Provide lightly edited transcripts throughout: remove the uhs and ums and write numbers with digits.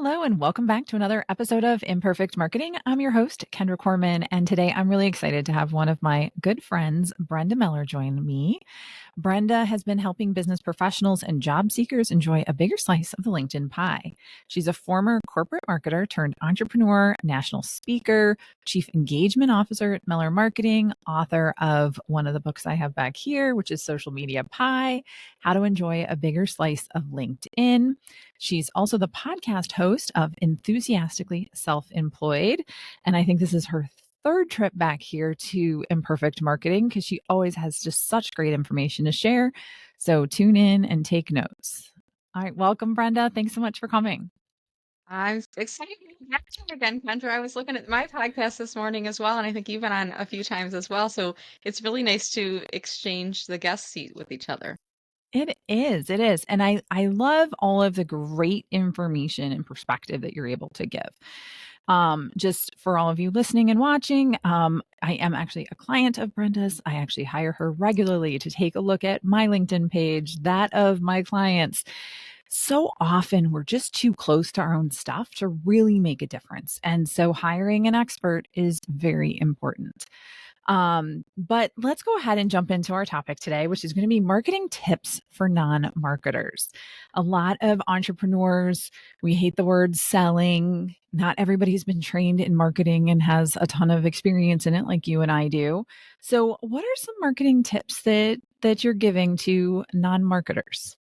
Hello, and welcome back to another episode of Imperfect Marketing. I'm your host, Kendra Corman, and today I'm really excited to have one of my good friends, Brenda Miller, join me. Brenda has been helping business professionals and job seekers enjoy a bigger slice of the LinkedIn pie. She's a former corporate marketer turned entrepreneur, national speaker, chief engagement officer at Meller Marketing, author of one of the books I have back here, which is Social Media Pie, How to Enjoy a Bigger Slice of LinkedIn. She's also the podcast host of Enthusiastically Self-Employed. And I think this is her third trip back here to Imperfect Marketing because she always has just such great information to share. So tune in and take notes. All right. Welcome, Brenda. Thanks so much for coming. I'm excited to be back here again, Kendra. I was looking at my podcast this morning as well, and I think you've been on a few times as well. So it's really nice to exchange the guest seat with each other. It is. It is. And I love all of the great information and perspective that you're able to give. Just for all of you listening and watching, I am actually a client of Brenda's. I actually hire her regularly to take a look at my LinkedIn page, that of my clients. So often we're just too close to our own stuff to really make a difference. And so hiring an expert is very important. But let's go ahead and jump into our topic today, which is going to be marketing tips for non-marketers. A lot of entrepreneurs, we hate the word selling. Not everybody's been trained in marketing and has a ton of experience in it like you and I do. So, what are some marketing tips that you're giving to non-marketers?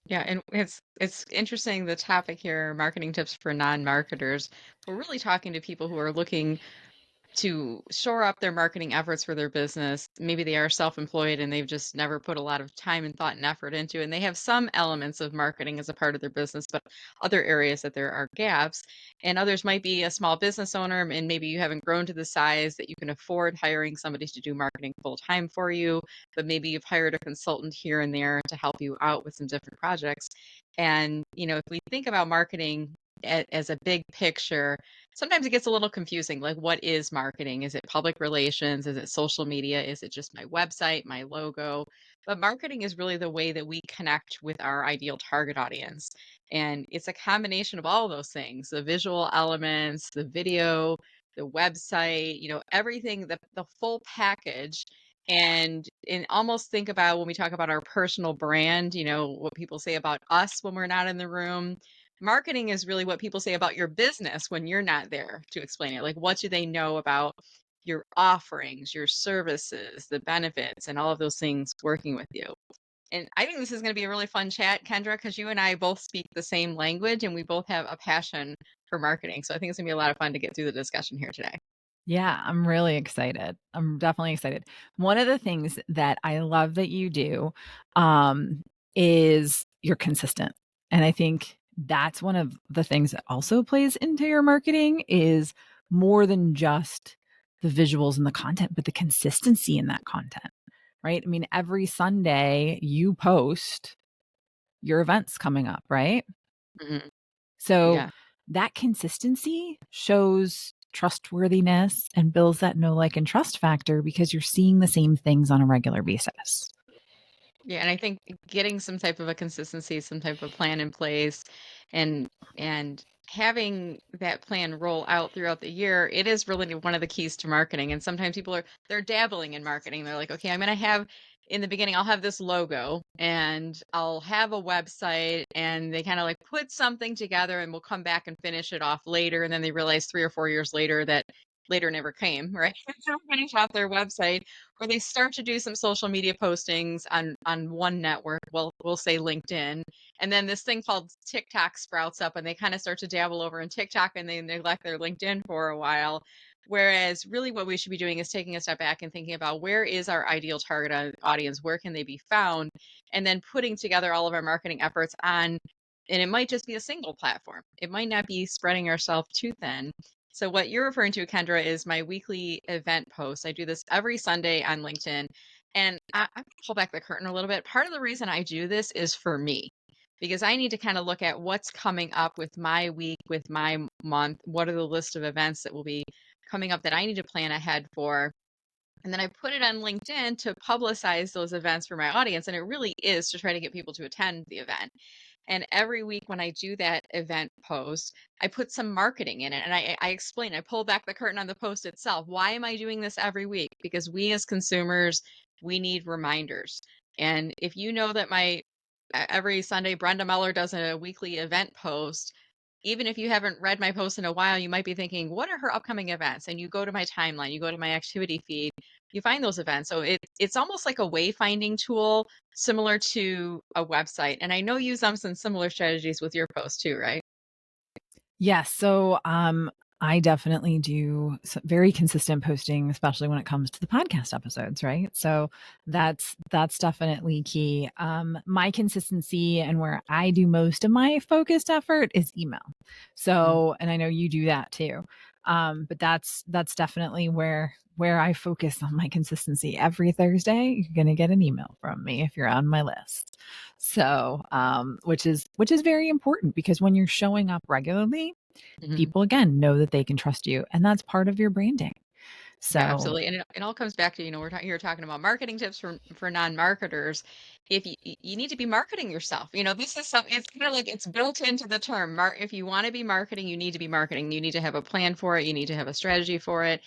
Yeah, and it's interesting the topic here, marketing tips for non-marketers. We're really talking to people who are looking to shore up their marketing efforts for their business. Maybe they are self-employed and they've just never put a lot of time and thought and effort into, and they have some elements of marketing as a part of their business, but other areas that there are gaps. And others might be a small business owner, and maybe you haven't grown to the size that you can afford hiring somebody to do marketing full time for you, but maybe you've hired a consultant here and there to help you out with some different projects. And, if we think about marketing as a big picture, sometimes it gets a little confusing. Like, what is marketing? Is it public relations? Is it social media? Is it just my website, my logo? But marketing is really the way that we connect with our ideal target audience. And it's a combination of all of those things, the visual elements, the video, the website, everything, the full package. And almost think about when we talk about our personal brand, what people say about us when we're not in the room. Marketing is really what people say about your business when you're not there to explain it. Like, what do they know about your offerings, your services, the benefits, and all of those things working with you? And I think this is going to be a really fun chat, Kendra, because you and I both speak the same language and we both have a passion for marketing. So I think it's going to be a lot of fun to get through the discussion here today. Yeah, I'm really excited. I'm definitely excited. One of the things that I love that you do is you're consistent. And I think that's one of the things that also plays into your marketing is more than just the visuals and the content, but the consistency in that content, right? I mean, every Sunday you post your events coming up, right? Hmm. So Yeah. that consistency shows trustworthiness and builds that know, like, and trust factor because you're seeing the same things on a regular basis. Yeah, and I think getting some type of a consistency, some type of plan in place, and and having that plan roll out throughout the year, it is really one of the keys to marketing. And sometimes people they're dabbling in marketing. They're like, okay, I'm gonna have in the beginning, I'll have this logo and I'll have a website, and they kind of like put something together and we'll come back and finish it off later. And then they realize 3 or 4 years later that later never came, right? So finish off their website, or they start to do some social media postings on one network, well, we'll say LinkedIn, and then this thing called TikTok sprouts up and they kind of start to dabble over in TikTok and they neglect their LinkedIn for a while. Whereas really what we should be doing is taking a step back and thinking about where is our ideal target audience, where can they be found, and then putting together all of our marketing efforts on, and it might just be a single platform. It might not be spreading ourselves too thin. So what you're referring to, Kendra, is my weekly event post. I do this every Sunday on LinkedIn. And I'm going to pull back the curtain a little bit. Part of the reason I do this is for me, because I need to kind of look at what's coming up with my week, with my month. What are the list of events that will be coming up that I need to plan ahead for? And then I put it on LinkedIn to publicize those events for my audience. And it really is to try to get people to attend the event. And every week when I do that event post, I put some marketing in it, and I explain, I pull back the curtain on the post itself. Why am I doing this every week? Because we as consumers, we need reminders. And if you know that every Sunday, Brenda Miller does a weekly event post. Even if you haven't read my post in a while, you might be thinking, what are her upcoming events? And you go to my timeline, you go to my activity feed, you find those events. So it's almost like a wayfinding tool, similar to a website. And I know you use some similar strategies with your post too, right? Yes. So, I definitely do very consistent posting, especially when it comes to the podcast episodes, right? So that's definitely key. My consistency and where I do most of my focused effort is email. Mhm. So, and I know you do that too. But that's definitely where I focus on my consistency. Every Thursday, you're going to get an email from me if you're on my list. So, which is very important because when you're showing up regularly, Mhm. people again know that they can trust you, and that's part of your branding. Yeah, So, absolutely. And it all comes back to, you're talking about marketing tips for non-marketers. If you need to be marketing yourself, this is some, it's kind of like it's built into the term. If you want to be marketing, you need to be marketing. You need to have a plan for it. You need to have a strategy for it.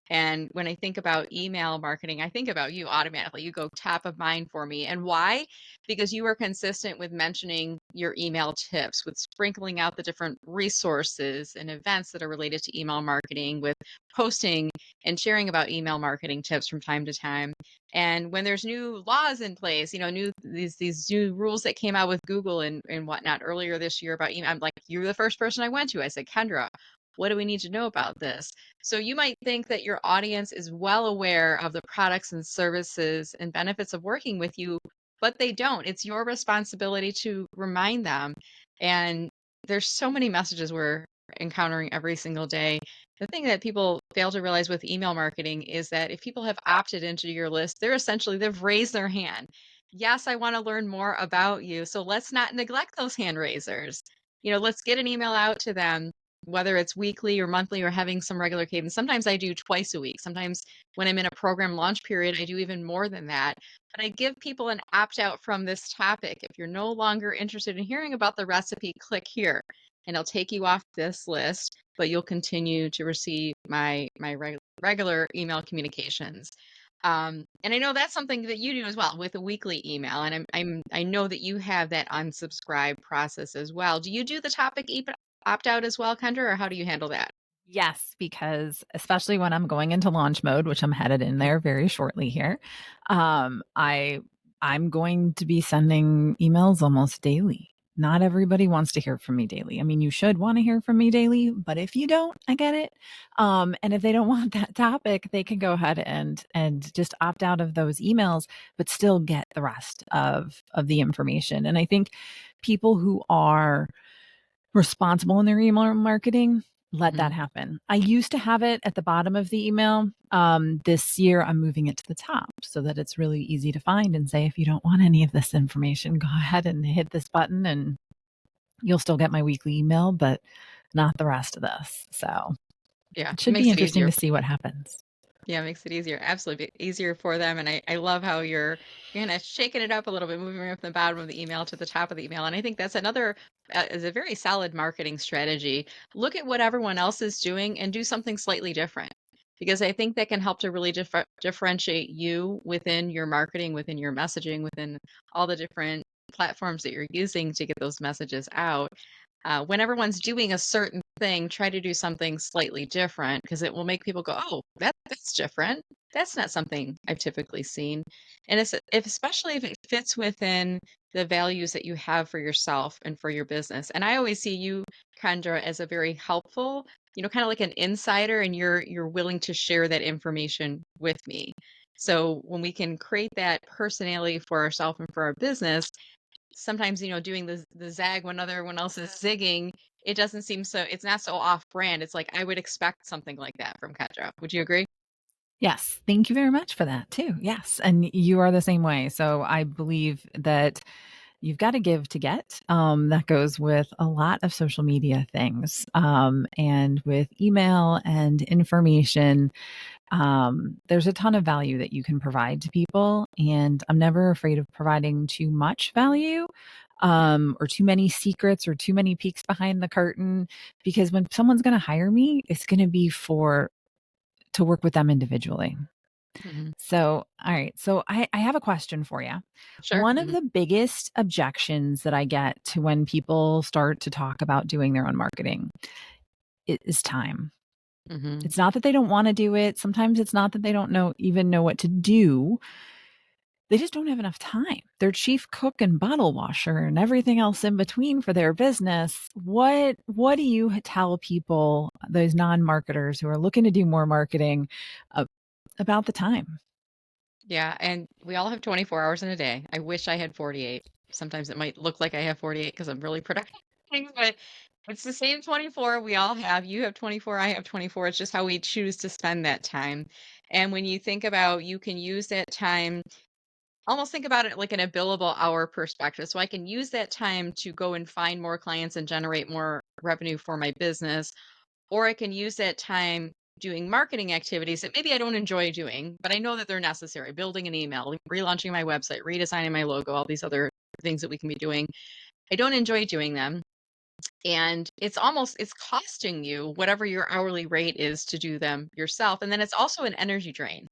And when I think about email marketing, I think about you automatically. You go top of mind for me. And why? Because you are consistent with mentioning your email tips, with sprinkling out the different resources and events that are related to email marketing, with posting and sharing about email marketing tips from time to time. And when there's new laws in place, these new rules that came out with Google and whatnot earlier this year about email, I'm like, you're the first person I went to. I said, Kendra, what do we need to know about this? So you might think that your audience is well aware of the products and services and benefits of working with you, but they don't. It's your responsibility to remind them. And there's so many messages we're encountering every single day. The thing that people fail to realize with email marketing is that if people have opted into your list, they've raised their hand. Yes, I want to learn more about you. So let's not neglect those hand raisers. Let's get an email out to them, whether it's weekly or monthly or having some regular cadence. Sometimes I do twice a week. Sometimes when I'm in a program launch period, I do even more than that. But I give people an opt out from this topic. If you're no longer interested in hearing about the recipe, click here and it'll take you off this list, but you'll continue to receive my regular email communications. And I know that's something that you do as well with a weekly email. And I know that you have that unsubscribe process as well. Do you do the topic opt out as well, Kendra, or how do you handle that? yes, because especially when I'm going into launch mode, which I'm headed in there very shortly here, um, I I'm going to be sending emails almost daily. Not everybody wants to hear from me daily. I mean, you should want to hear from me daily, but if you don't, I get it. And if they don't want that topic, they can go ahead and just opt out of those emails, but still get the rest of the information. And I think people who are responsible in their email marketing, let Mhm. that happen. I used to have it at the bottom of the email. This year, I'm moving it to the top so that it's really easy to find and say, if you don't want any of this information, go ahead and hit this button and you'll still get my weekly email, but not the rest of this. So Yeah, it it should be makes it interesting easier. to see what happens. Yeah, it makes it easier. Absolutely easier for them. And I love how you're kind of shaking it up a little bit, moving from the bottom of the email to the top of the email. And I think that's another is a very solid marketing strategy. Look at what everyone else is doing and do something slightly different. Because I think that can help to really differentiate you within your marketing, within your messaging, within all the different platforms that you're using to get those messages out. When everyone's doing a certain thing, try to do something slightly different because it will make people go, "Oh, that's different. That's not something I've typically seen." And especially if it fits within the values that you have for yourself and for your business. And I always see you, Kendra, as a very helpful, kind of like an insider, and you're willing to share that information with me. So when we can create that personality for ourselves and for our business, sometimes doing the zag when everyone else is zigging, it doesn't seem so, it's not so off brand. It's like I would expect something like that from Kendra. Would you agree? Yes. Thank you very much for that too. Yes. And you are the same way. So I believe that you've got to give to get. That goes with a lot of social media things, and with email and information. There's a ton of value that you can provide to people. And I'm never afraid of providing too much value. or too many secrets or too many peeks behind the curtain. Because when someone's going to hire me, it's going to be for to work with them individually. Mhm. So, all right. So I have a question for you. Sure. One of Mhm. the biggest objections that I get to when people start to talk about doing their own marketing is time. Mhm. It's not that they don't want to do it. Sometimes it's not that they don't even know what to do. They just don't have enough time. Their chief cook and bottle washer and everything else in between for their business. What do you tell people, those non-marketers who are looking to do more marketing, uh, about the time? Yeah, and we all have 24 hours in a day. I wish I had 48. Sometimes it might look like I have 48 because I'm really productive, but it's the same 24 we all have. You have 24, I have 24. It's just how we choose to spend that time. And when you think about you can use that time, almost think about it like in a billable hour perspective. So I can use that time to go and find more clients and generate more revenue for my business, or I can use that time doing marketing activities that maybe I don't enjoy doing, but I know that they're necessary. Building an email, relaunching my website, redesigning my logo, all these other things that we can be doing. I don't enjoy doing them. And it's costing you whatever your hourly rate is to do them yourself. And then it's also an energy drain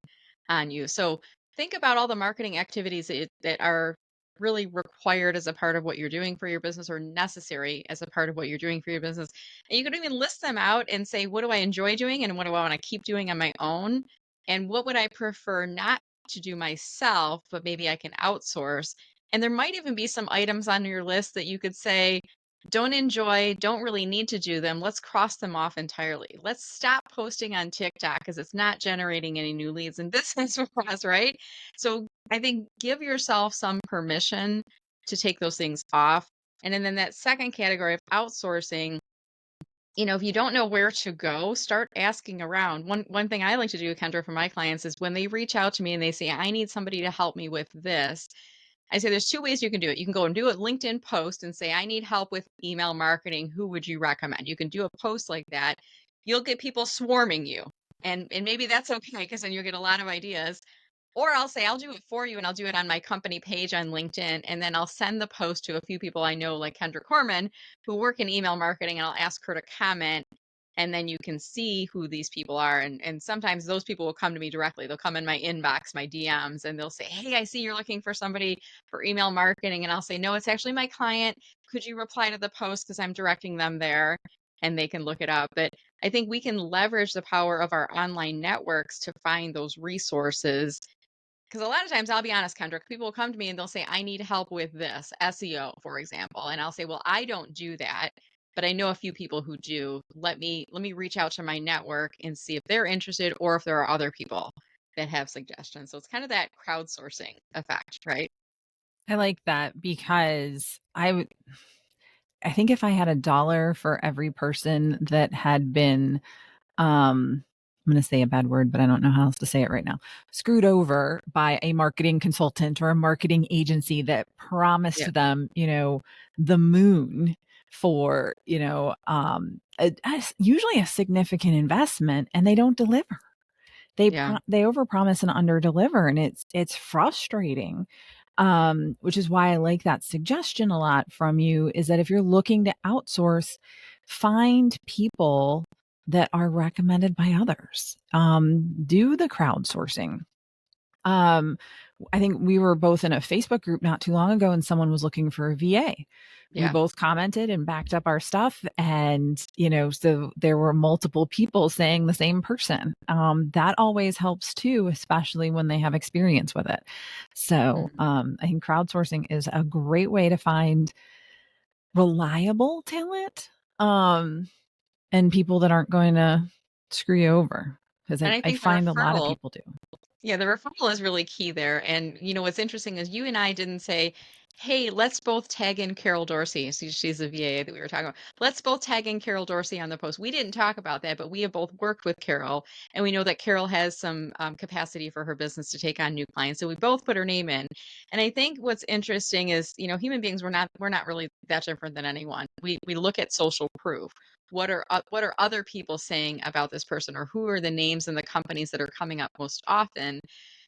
on you. So think about all the marketing activities that are really required as a part of what you're doing for your business or necessary as a part of what you're doing for your business. And you could even list them out and say, what do I enjoy doing and what do I want to keep doing on my own? And what would I prefer not to do myself, but maybe I can outsource? And there might even be some items on your list that you could say, don't enjoy, don't really need to do them. Let's cross them off entirely. Let's stop posting on TikTok because it's not generating any new leads in business for us, right? So I think give yourself some permission to take those things off. And then that second category of outsourcing, if you don't know where to go, start asking around. One thing I like to do, Kendra, for my clients is when they reach out to me and they say, I need somebody to help me with this. I say there's two ways you can do it. You can go and do a LinkedIn post and say, I need help with email marketing. Who would you recommend? You can do a post like that. You'll get people swarming you. And maybe that's okay because then you'll get a lot of ideas. Or I'll say, I'll do it for you and I'll do it on my company page on LinkedIn. And then I'll send the post to a few people I know, like Kendra Corman, who work in email marketing, and I'll ask her to comment. And then you can see who these people are. And sometimes those people will come to me directly. They'll come in my inbox, my DMs, and they'll say, hey, I see you're looking for somebody for email marketing. And I'll say, no, it's actually my client. Could you reply to the post? Because I'm directing them there and they can look it up. But I think we can leverage the power of our online networks to find those resources, because a lot of times, I'll be honest, Kendrick, people will come to me and they'll say, I need help with this, SEO, for example. And I'll say, well, I don't do that, but I know a few people who do. Let me reach out to my network and see if they're interested or if there are other people that have suggestions. So it's kind of that crowdsourcing effect, right? I like that because I think if I had $1 for every person that had been, I'm going to say a bad word, but I don't know how else to say it right now, screwed over by a marketing consultant or a marketing agency that Yeah. promised them, the moon for, usually a significant investment, and they don't deliver. Yeah. They overpromise and underdeliver, and it's frustrating. Which is why I like that suggestion a lot from you, is that if you're looking to outsource, find people that are recommended by others. Do the crowdsourcing. Um, I think we were both in a Facebook group not too long ago and someone was looking for a VA. We Yeah. both commented and backed up our stuff. And, so there were multiple people saying the same person. That always helps too, especially when they have experience with it. So Mhm. I think crowdsourcing is a great way to find reliable talent, and people that aren't going to screw you over. Because And I, I I think the find a lot of referral people do. Yeah, the referral is really key there. And what's interesting is you and I didn't say, "Hey, let's both tag in Carol Dorsey." She's the VA that we were talking about. Let's both tag in Carol Dorsey on the post. We didn't talk about that, but we have both worked with Carol, and we know that Carol has some capacity for her business to take on new clients. So we both put her name in. And I think what's interesting is, human beings, we're not really that different than anyone. We look at social proof. What are other people saying about this person, or who are the names and the companies that are coming up most often?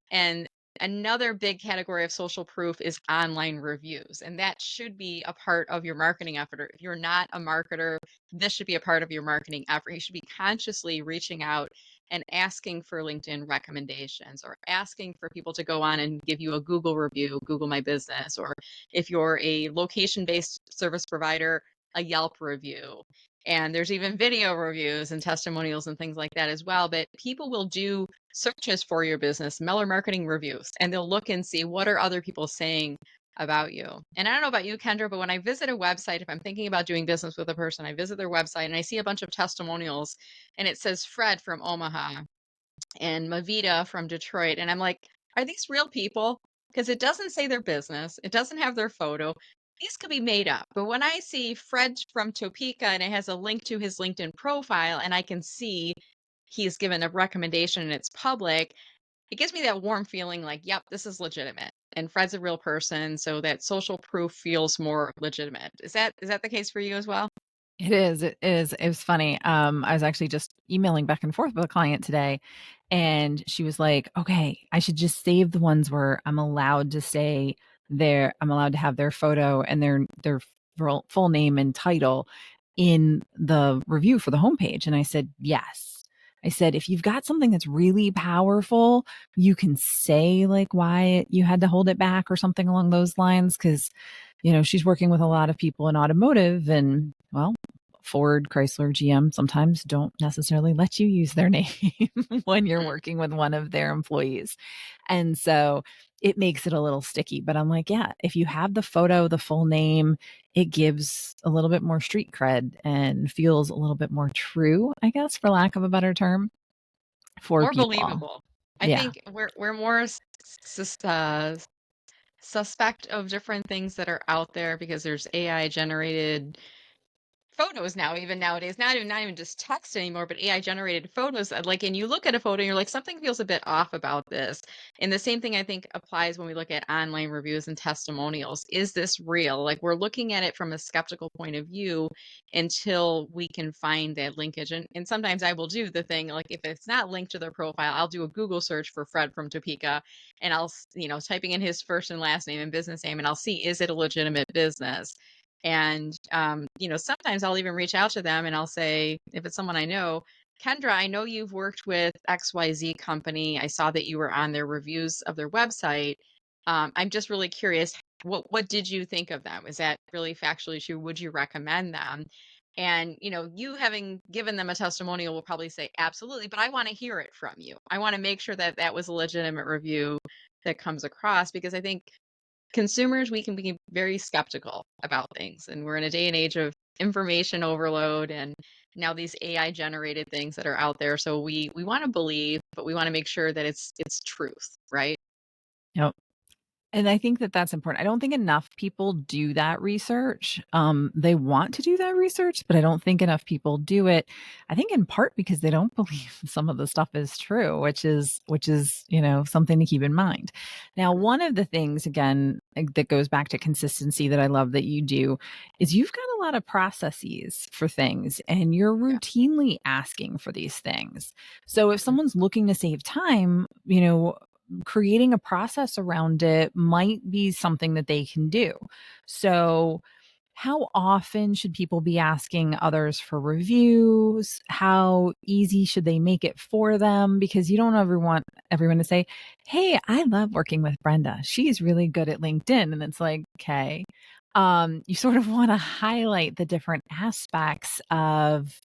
And Another big category of social proof is online reviews, and that should be a part of your marketing effort. If you're not a marketer, this should be a part of your marketing effort. You should be consciously reaching out and asking for LinkedIn recommendations, or asking for people to go on and give you a Google review, Google My Business, or if you're a location-based service provider, a Yelp review. And there's even video reviews and testimonials and things like that as well. But people will do searches for your business, Meller marketing reviews, and they'll look and see what are other people saying about you. And I don't know about you, Kendra, but when I visit a website, if I'm thinking about doing business with a person, I visit their website and I see a bunch of testimonials and it says Fred from Omaha and Mavita from Detroit. And I'm like, are these real people? Because it doesn't say their business, it doesn't have their photo. These could be made up. But when I see Fred from Topeka and it has a link to his LinkedIn profile and I can see he's given a recommendation and it's public, it gives me that warm feeling like, yep, this is legitimate. And Fred's a real person, so that social proof feels more legitimate. Is that the case for you as well? It is. It is. It was funny. I was actually just emailing back and forth with a client today, and she was like, "Okay, I should just save the ones where I'm allowed to say I'm allowed to have their photo and their full name and title in the review for the homepage." And I said, "Yes." I said, "If you've got something that's really powerful, you can say like why you had to hold it back or something along those lines, because she's working with a lot of people in automotive, and well, Ford, Chrysler, GM sometimes don't necessarily let you use their name when you're Mm. working with one of their employees. And so it makes it a little sticky. But I'm like, yeah, if you have the photo, the full name, it gives a little bit more street cred and feels a little bit more true, I guess, for lack of a better term, for More people. believable. I Yeah. think we're more suspect of different things that are out there because there's AI generated photos now, even nowadays, not even just text anymore, but AI generated photos. Like, and you look at a photo and you're like, something feels a bit off about this. And the same thing I think applies when we look at online reviews and testimonials. Is this real? Like, we're looking at it from a skeptical point of view until we can find that linkage. And sometimes I will do the thing, like if it's not linked to their profile, I'll do a Google search for Fred from Topeka, and typing in his first and last name and business name, and I'll see, is it a legitimate business? And, sometimes I'll even reach out to them and I'll say, if it's someone I know, Kendra, I know you've worked with XYZ company. I saw that you were on their reviews of their website. I'm just really curious, what did you think of them? Is that really factually true? Would you recommend them? And, you having given them a testimonial will probably say, absolutely, but I want to hear it from you. I want to make sure that that was a legitimate review that comes across, because I think consumers, we can be very skeptical about things. And we're in a day and age of information overload, and now these AI generated things that are out there. So we want to believe, but we want to make sure that it's truth, right? Yep. And I think that that's important. I don't think enough people do that research. They want to do that research, but I don't think enough people do it. I think in part because they don't believe some of the stuff is true, which is something to keep in mind. Now, Mhm. one of the things again that goes back to consistency that I love that you do is you've got a lot of processes for things, and you're Yeah. routinely asking for these things. So if Mhm. someone's looking to save time, creating a process around it might be something that they can do. So, how often should people be asking others for reviews? How easy should they make it for them? Because you don't ever want everyone to say, "Hey, I love working with Brenda. She's really good at LinkedIn." And it's like, okay. You sort of want to highlight the different aspects of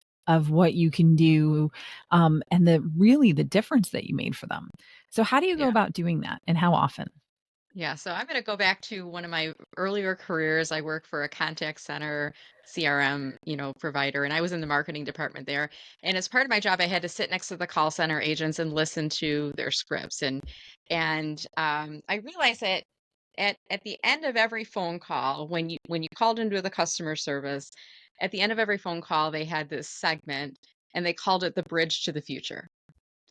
what you can do, and the difference that you made for them. So how do you go Yeah. about doing that, and how often? Yeah, so I'm going to go back to one of my earlier careers. I worked for a contact center CRM, provider, and I was in the marketing department there. And as part of my job, I had to sit next to the call center agents and listen to their scripts. And I realized that at the end of every phone call, when you called into the customer service, at the end of every phone call, they had this segment, and they called it the bridge to the future.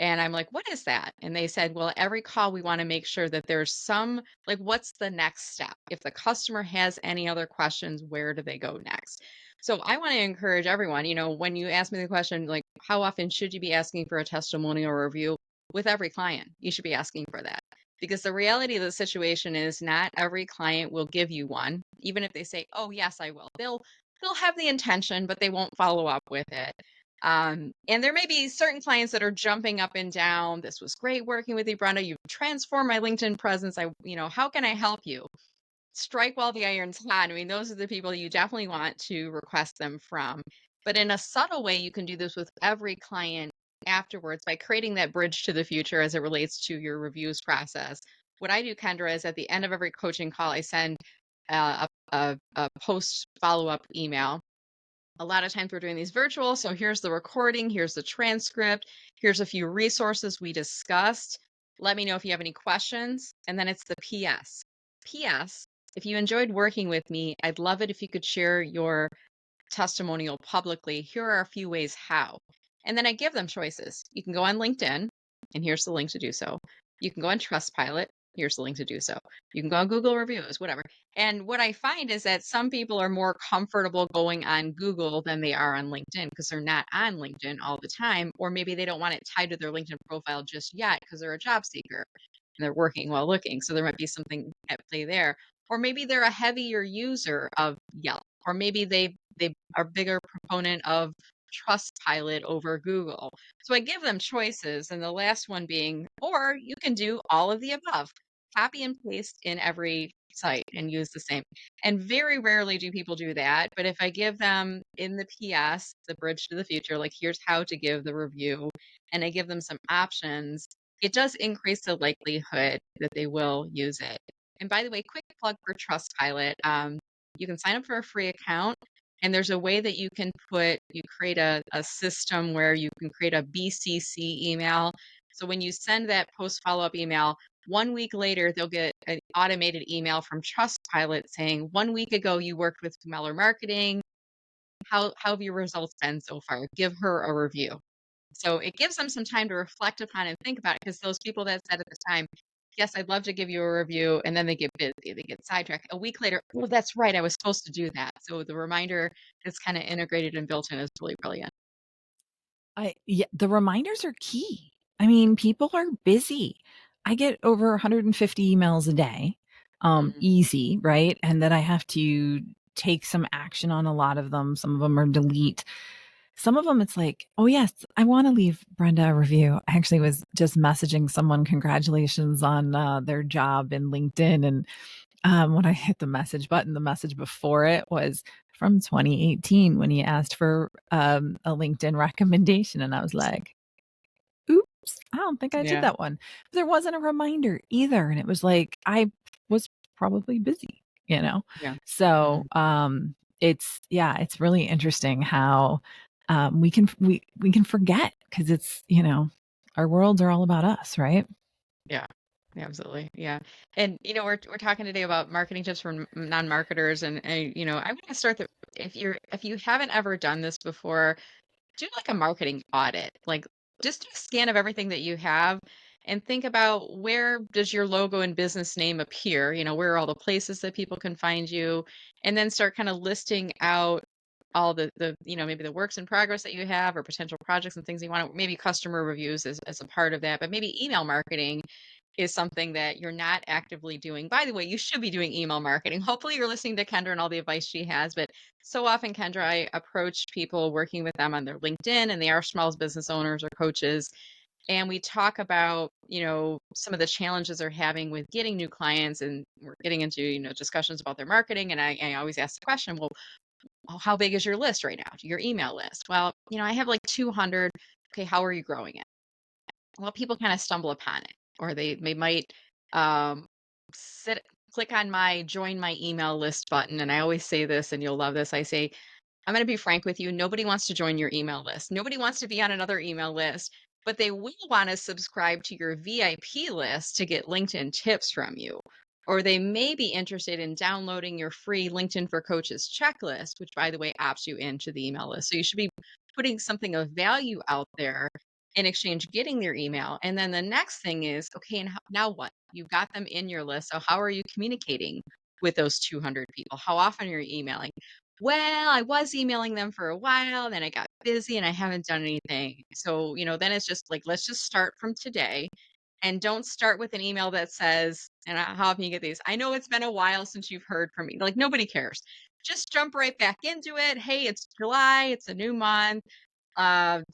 And I'm like, "What is that?" And they said, "Well, every call we wanna make sure that there's some, like, what's the next step? If the customer has any other questions, where do they go next?" So I wanna encourage everyone, when you ask me the question, like, how often should you be asking for a testimonial or review? With every client, you should be asking for that. Because the reality of the situation is not every client will give you one, even if they say, "Oh, yes, I will." They'll have the intention, but they won't follow up with it. And there may be certain clients that are jumping up and down. This was great working with you, Brenda. You've transformed my LinkedIn presence. How can I help you? Strike while the iron's hot. I mean, those are the people you definitely want to request them from. But in a subtle way, you can do this with every client afterwards by creating that bridge to the future as it relates to your reviews process. What I do, Kendra, is at the end of every coaching call, I send a post follow up email. A lot of times we're doing these virtual. So here's the recording, here's the transcript, here's a few resources we discussed. Let me know if you have any questions. And then it's the PS. PS, if you enjoyed working with me, I'd love it if you could share your testimonial publicly. Here are a few ways how. And then I give them choices. You can go on LinkedIn, and here's the link to do so. You can go on Trustpilot. Here's the link to do so. You can go on Google reviews, whatever. And what I find is that some people are more comfortable going on Google than they are on LinkedIn because they're not on LinkedIn all the time, or maybe they don't want it tied to their LinkedIn profile just yet because they're a job seeker and they're working while looking. So there might be something at play there. Or maybe they're a heavier user of Yelp, or maybe they are bigger proponent of Trustpilot over Google. So I give them choices, and the last one being, or you can do all of the above. Copy and paste in every site and use the same. And very rarely do people do that. But if I give them in the PS, the bridge to the future, like here's how to give the review, and I give them some options, it does increase the likelihood that they will use it. And by the way, quick plug for Trustpilot. You can sign up for a free account, and there's a way that you create a system where you can create a BCC email. So when you send that post follow up email, 1 week later, they'll get an automated email from Trustpilot saying, 1 week ago, you worked with Meller Marketing. How have your results been so far? Give her a review. So it gives them some time to reflect upon and think about it because those people that said at the time, yes, I'd love to give you a review, and then they get busy, they get sidetracked. A week later, oh, that's right, I was supposed to do that. So the reminder is kind of integrated and built in is really brilliant. Yeah, the reminders are key. I mean, people are busy. I get over 150 emails a day, Mm, easy, right? And then I have to take some action on a lot of them. Some of them are delete. Some of them, it's like, oh, yes, I want to leave Brenda a review. I actually was just messaging someone, congratulations on their job in LinkedIn. And when I hit the message button, the message before it was from 2018 when he asked for a LinkedIn recommendation. And I was like, oops, I don't think I did yeah, that one. But there wasn't a reminder either. And it was like, I was probably busy, you know? yeah. So, Mhm. yeah, it's really interesting how, we can forget because it's, our worlds are all about us, right? Yeah. Yeah, absolutely. Yeah. And we're talking today about marketing tips for non-marketers, and I'm going to start the if you haven't ever done this before, do like a marketing audit. Like just do a scan of everything that you have and think about, where does your logo and business name appear? Where are all the places that people can find you? And then start kind of listing out all the maybe the works in progress that you have, or potential projects and things you want to, maybe customer reviews as a part of that, but maybe email marketing is something that you're not actively doing. By the way, you should be doing email marketing. Hopefully, you're listening to Kendra and all the advice she has. But so often, Kendra, I approach people working with them on their LinkedIn, and they are small business owners or coaches. And we talk about, some of the challenges they're having with getting new clients. And we're getting into, discussions about their marketing. And I always ask the question, well, how big is your list right now? Your email list? Well, I have like 200. Okay, how are you growing it? Well, people kind of stumble upon it, or they might um, sit click on my join my email list button. And I always say this, and you'll love this. I say, I'm going to be frank with you. Nobody wants to join your email list. Nobody wants to be on another email list, but they will want to subscribe to your VIP list to get LinkedIn tips from you. Or they may be interested in downloading your free LinkedIn for Coaches checklist, which, by the way, opts you into the email list. So you should be putting something of value out there in exchange, getting their email. And then the next thing is, okay, and now what? You've got them in your list. So how are you communicating with those 200 people? How often are you emailing? Well, I was emailing them for a while, then I got busy and I haven't done anything. So, then it's just like, let's just start from today. And don't start with an email that says, and how often you get these, I know it's been a while since you've heard from me. Like, nobody cares. Just jump right back into it. Hey, it's July, it's a new month.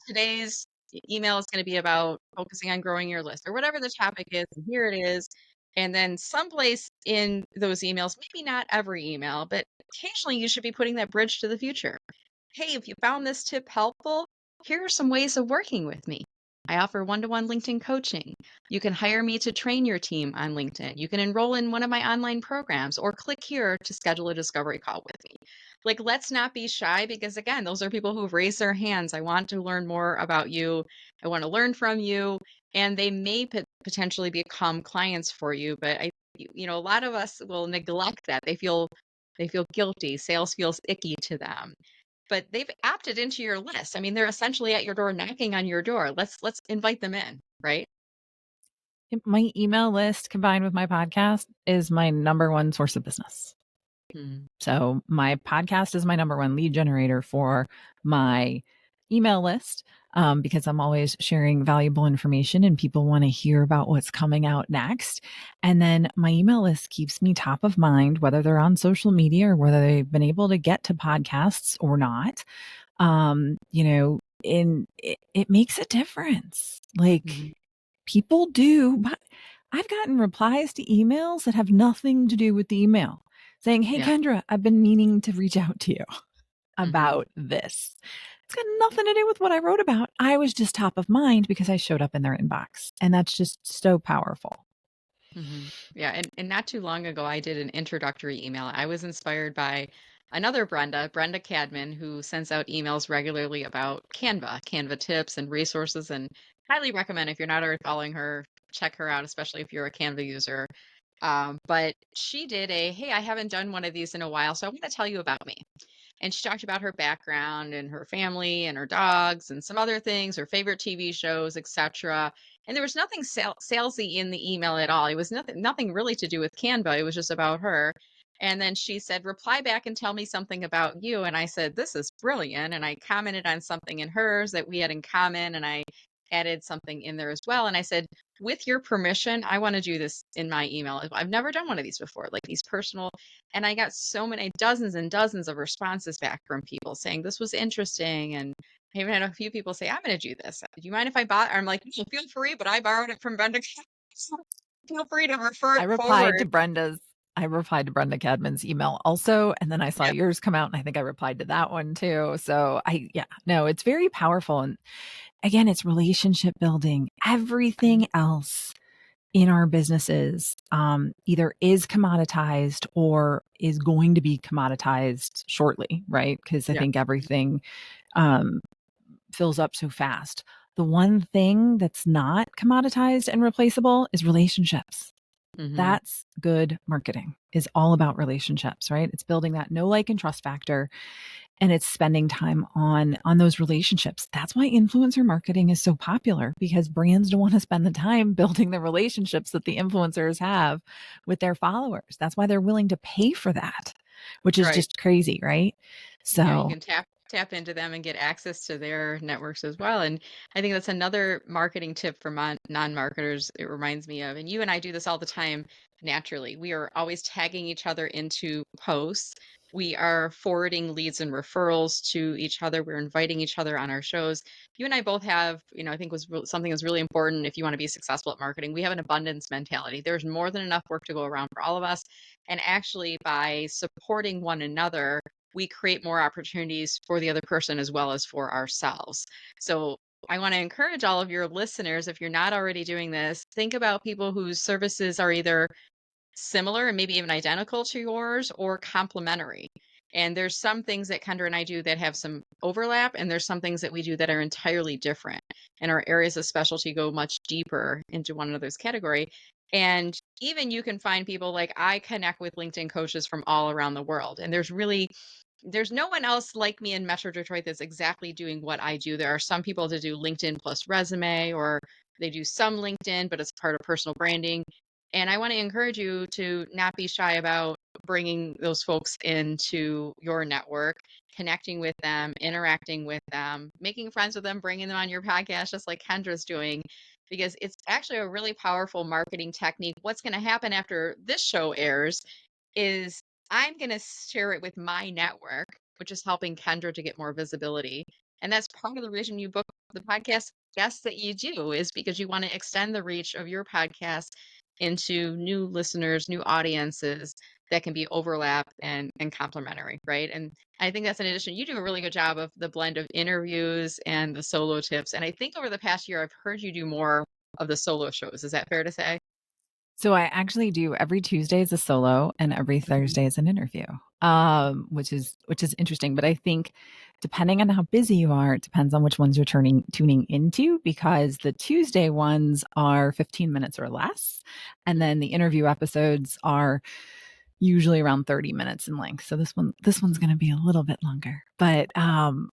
Today's email is going to be about focusing on growing your list or whatever the topic is. And here it is. And then someplace in those emails, maybe not every email, but occasionally you should be putting that bridge to the future. Hey, if you found this tip helpful, here are some ways of working with me. I offer one-to-one LinkedIn coaching. You can hire me to train your team on LinkedIn. You can enroll in one of my online programs or click here to schedule a discovery call with me. Like, let's not be shy because, again, those are people who've raised their hands. I want to learn more about you. I want to learn from you. And they may potentially become clients for you. But a lot of us will neglect that. They feel guilty. Sales feels icky to them, but they've opted into your list. I mean, they're essentially at your door, knocking on your door. Let's invite them in, right? My email list combined with my podcast is my number one source of business. Mhm. So my podcast is my number one lead generator for my email list, because I'm always sharing valuable information and people want to hear about what's coming out next. And then my email list keeps me top of mind, whether they're on social media or whether they've been able to get to podcasts or not. And it makes a difference. Like, Mhm. people do, but I've gotten replies to emails that have nothing to do with the email saying, "Hey, Yeah. Kendra, I've been meaning to reach out to you Mhm. about this." It's got nothing to do with what I wrote about. I was just top of mind because I showed up in their inbox. And that's just so powerful. Mhm. Yeah, and not too long ago, I did an introductory email. I was inspired by another Brenda Cadman, who sends out emails regularly about Canva tips and resources, and highly recommend if you're not already following her, check her out, especially if you're a Canva user. But she did hey, I haven't done one of these in a while, so I want to tell you about me. And she talked about her background and her family and her dogs and some other things, her favorite TV shows, etc. And there was nothing salesy in the email at all. It was nothing really to do with Canva. It was just about her. And then she said, reply back and tell me something about you. And I said, this is brilliant. And I commented on something in hers that we had in common. And I added something in there as well. And I said, with your permission, I want to do this in my email. I've never done one of these before, like these personal. And I got so many dozens and dozens of responses back from people saying this was interesting. And I even had a few people say, I'm going to do this. Do you mind if I bought? I'm like, "No, feel free, but I borrowed it from Brenda. So feel free to refer I it replied to forward." Brenda's I replied to Brenda Cadman's email also, and then I saw Yeah. yours come out and I think I replied to that one too. So yeah, no, it's very powerful. And again, it's relationship building. Everything else in our businesses either is commoditized or is going to be commoditized shortly, right? Because I Yeah. think everything um, fills up so fast. The one thing that's not commoditized and replaceable is relationships. Hmm. That's good marketing, is all about relationships, right? It's building that know, like, and trust factor, and it's spending time on those relationships. That's why influencer marketing is so popular, because brands don't want to spend the time building the relationships that the influencers have with their followers. That's why they're willing to pay for that, which is Right. just crazy, right? Yeah, you So can tap into them and get access to their networks as well. And I think that's another marketing tip for non-marketers. It reminds me of, and you and I do this all the time naturally. We are always tagging each other into posts. We are forwarding leads and referrals to each other. We're inviting each other on our shows. You and I both have, I think something that's really important if you want to be successful at marketing. We have an abundance mentality. There's more than enough work to go around for all of us. And actually, by supporting one another, we create more opportunities for the other person as well as for ourselves. So I want to encourage all of your listeners, if you're not already doing this, think about people whose services are either similar and maybe even identical to yours or complementary. And there's some things that Kendra and I do that have some overlap, and there's some things that we do that are entirely different. And our areas of specialty go much deeper into one another's category. And even you can find people, like, I connect with LinkedIn coaches from all around the world. And there's no one else like me in Metro Detroit that's exactly doing what I do. There are some people that do LinkedIn plus resume, or they do some LinkedIn, but it's part of personal branding. And I want to encourage you to not be shy about bringing those folks into your network, connecting with them, interacting with them, making friends with them, bringing them on your podcast, just like Kendra's doing, because it's actually a really powerful marketing technique. What's going to happen after this show airs is I'm going to share it with my network, which is helping Kendra to get more visibility. And that's part of the reason you book the podcast guests that you do, is because you want to extend the reach of your podcast into new listeners, new audiences that can be overlap and complementary, right? And I think that's an addition. You do a really good job of the blend of interviews and the solo tips. And I think over the past year, I've heard you do more of the solo shows. Is that fair to say? So I actually do every Tuesday is a solo and every Mhm. Thursday is an interview, which is interesting. But I think depending on how busy you are, it depends on which ones you're tuning into, because the Tuesday ones are 15 minutes or less, and then the interview episodes are usually around 30 minutes in length. So this one's going to be a little bit longer, but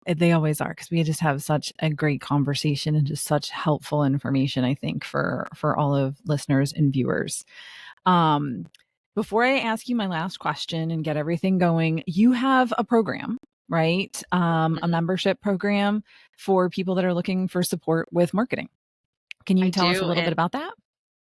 they always are, because we just have such a great conversation and just such helpful information, I think, for all of listeners and viewers. Um, Before I ask you my last question and get everything going, you have a program, right? A Mhm. membership program for people that are looking for support with marketing. Can I you tell us a do. little bit And about that?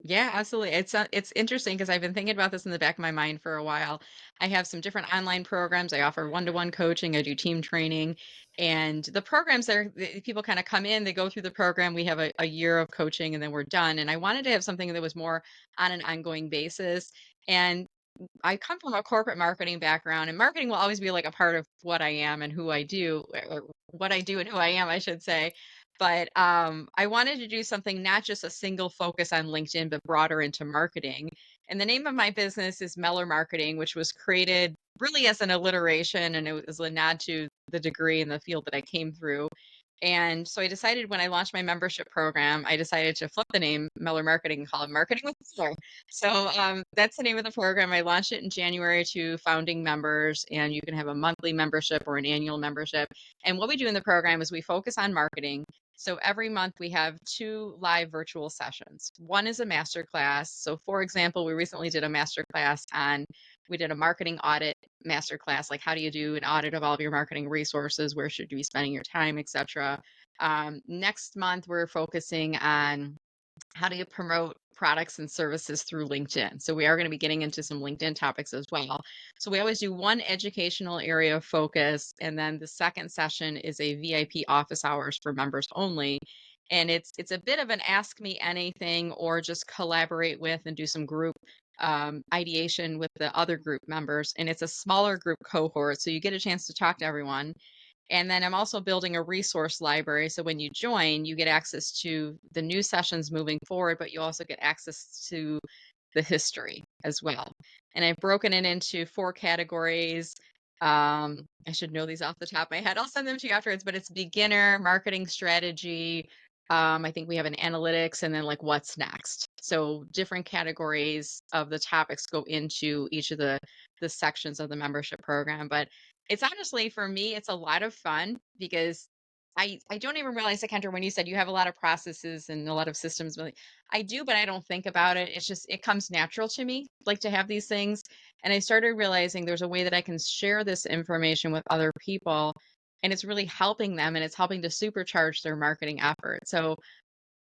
yeah, absolutely. It's interesting because I've been thinking about this in the back of my mind for a while. I have some different online programs. I offer one-to-one coaching. I do team training, and the programs there, people kind of come in, they go through the program. We have a year of coaching, and then we're done. And I wanted to have something that was more on an ongoing basis. And I come from a corporate marketing background, and marketing will always be like a part of what I am and who I do, or what I do and who I am, I should say. But I wanted to do something, not just a single focus on LinkedIn, but broader into marketing. And the name of my business is Meller Marketing, which was created really as an alliteration, and it was a nod to the degree in the field that I came through. And so I decided, when I launched my membership program, I decided to flip the name Meller Marketing and call it Marketing with Meller. So that's the name of the program. I launched it in January to founding members, and you can have a monthly membership or an annual membership. And what we do in the program is we focus on marketing. So every month we have two live virtual sessions. One is a masterclass. So, for example, we recently did a masterclass on, we did a marketing audit masterclass, like how do you do an audit of all of your marketing resources, where should you be spending your time, etc. Next month we're focusing on how do you promote products and services through LinkedIn? So we are going to be getting into some LinkedIn topics as well. So we always do one educational area of focus, and then the second session is a VIP office hours for members only. And it's a bit of an ask me anything, or just collaborate with and do some group ideation with the other group members. And it's a smaller group cohort, so you get a chance to talk to everyone. And then I'm also building a resource library. So when you join, you get access to the new sessions moving forward, but you also get access to the history as well. And I've broken it into four categories. I should know these off the top of my head. I'll send them to you afterwards, but it's beginner, marketing strategy. I think we have an analytics, and then like what's next. So different categories of the topics go into each of the sections of the membership program. But it's honestly, for me, it's a lot of fun, because I don't even realize, like, Kendra, when you said you have a lot of processes and a lot of systems, really, I do, but I don't think about it. It's just, it comes natural to me, like, to have these things. And I started realizing there's a way that I can share this information with other people, and it's really helping them, and it's helping to supercharge their marketing effort. So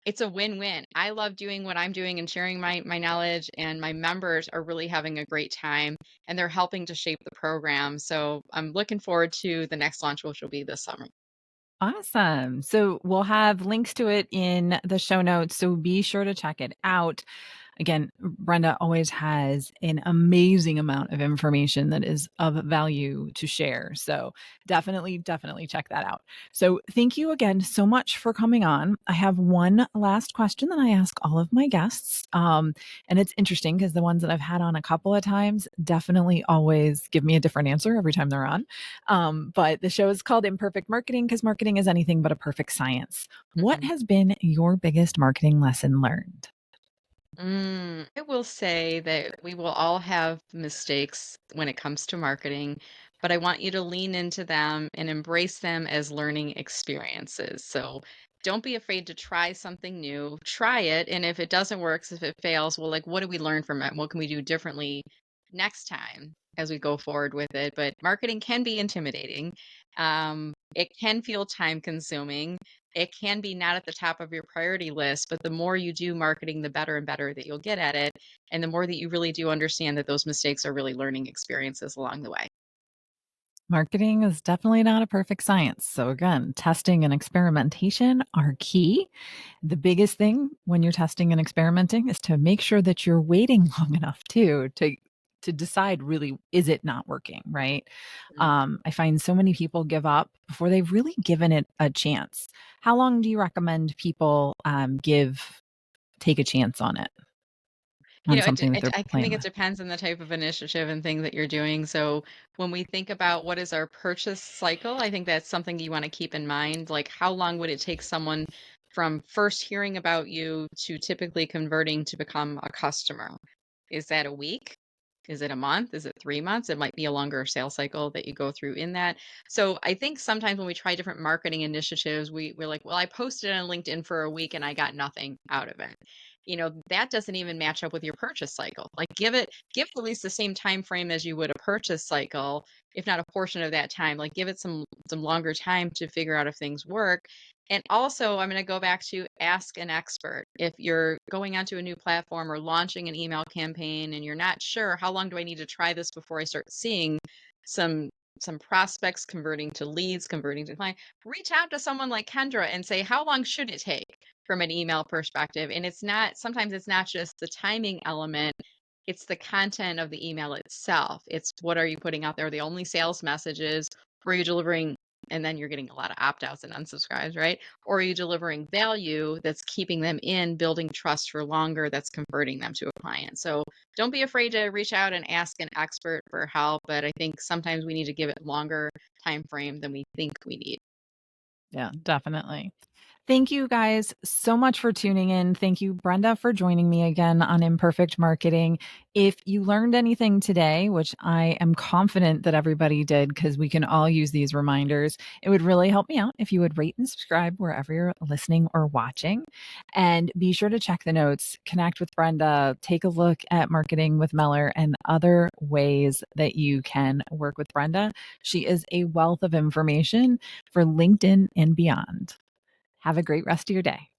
it's a win-win. I love doing what I'm doing and sharing my knowledge, and my members are really having a great time, and they're helping to shape the program. So I'm looking forward to the next launch, which will be this summer. Awesome. So we'll have links to it in the show notes. So be sure to check it out. Again, Brenda always has an amazing amount of information that is of value to share. So definitely check that out. So thank you again so much for coming on. I have one last question that I ask all of my guests. And it's interesting because the ones that I've had on a couple of times definitely always give me a different answer every time they're on. But the show is called Imperfect Marketing, because marketing is anything but a perfect science. What Mhm. has been your biggest marketing lesson learned? I will say that we will all have mistakes when it comes to marketing, but I want you to lean into them and embrace them as learning experiences. So don't be afraid to try something new. Try it. And if it doesn't work, if it fails, well, like, what do we learn from it? What can we do differently next time as we go forward with it? But marketing can be intimidating. It can feel time consuming. It can be not at the top of your priority list, but the more you do marketing, the better and better that you'll get at it. And the more that you really do understand that those mistakes are really learning experiences along the way. Marketing is definitely not a perfect science. So, again, testing and experimentation are key. The biggest thing when you're testing and experimenting is to make sure that you're waiting long enough too to decide really is it not working, right? Mhm. I find so many people give up before they've really given it a chance. How long do you recommend people give take a chance on it You on know, something that they're I playing think it with? depends on the type of initiative and thing that you're doing. So when we think about what is our purchase cycle, I think that's something you want to keep in mind. Like, how long would it take someone from first hearing about you to typically converting to become a customer? Is that a week? Is it a month? Is it 3 months? It might be a longer sales cycle that you go through in that. So I think sometimes when we try different marketing initiatives, we're like, well, I posted on LinkedIn for a week and I got nothing out of it. That doesn't even match up with your purchase cycle. Like, give at least the same time frame as you would a purchase cycle, if not a portion of that time. Like, give it some longer time to figure out if things work. And also, I'm going to go back to ask an expert. If you're going onto a new platform or launching an email campaign and you're not sure, how long do I need to try this before I start seeing some some prospects converting to leads, converting to client? Reach out to someone like Kendra and say, how long should it take from an email perspective? And sometimes it's not just the timing element, it's the content of the email itself. It's, what are you putting out there? The only sales messages? Were you delivering, and then you're getting a lot of opt-outs and unsubscribes, right? Or are you delivering value that's keeping them in, building trust for longer, that's converting them to a client? So don't be afraid to reach out and ask an expert for help. But I think sometimes we need to give it longer time frame than we think we need. Yeah, definitely. Thank you guys so much for tuning in. Thank you, Brenda, for joining me again on Imperfect Marketing. If you learned anything today, which I am confident that everybody did, because we can all use these reminders, it would really help me out if you would rate and subscribe wherever you're listening or watching. And be sure to check the notes, connect with Brenda, take a look at Marketing with Meller and other ways that you can work with Brenda. She is a wealth of information for LinkedIn and beyond. Have a great rest of your day.